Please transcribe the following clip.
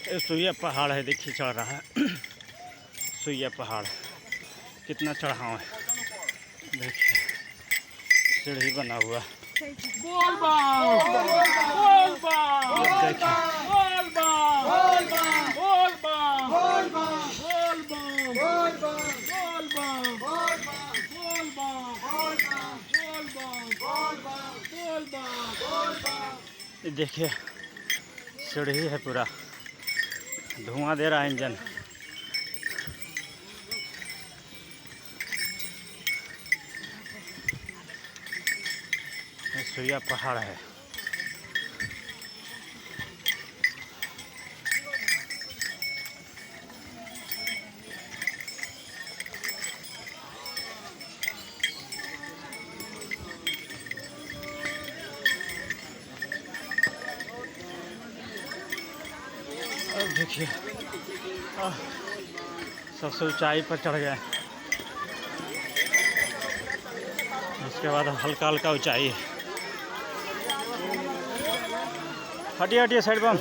ये सुइया पहाड़ है, देखिए चढ़ रहा है सुइया पहाड़, कितना चढ़ाव है, देखिए सीढ़ी बना हुआ। देखिए सीढ़ी है, पूरा धुआं दे रहा है इंजन। सुइया पहाड़ है। अब देखिए सबसे ऊंचाई पर चढ़ गए, उसके बाद हल्का हल्का ऊंचाई। हटिए हटिए साइड पर।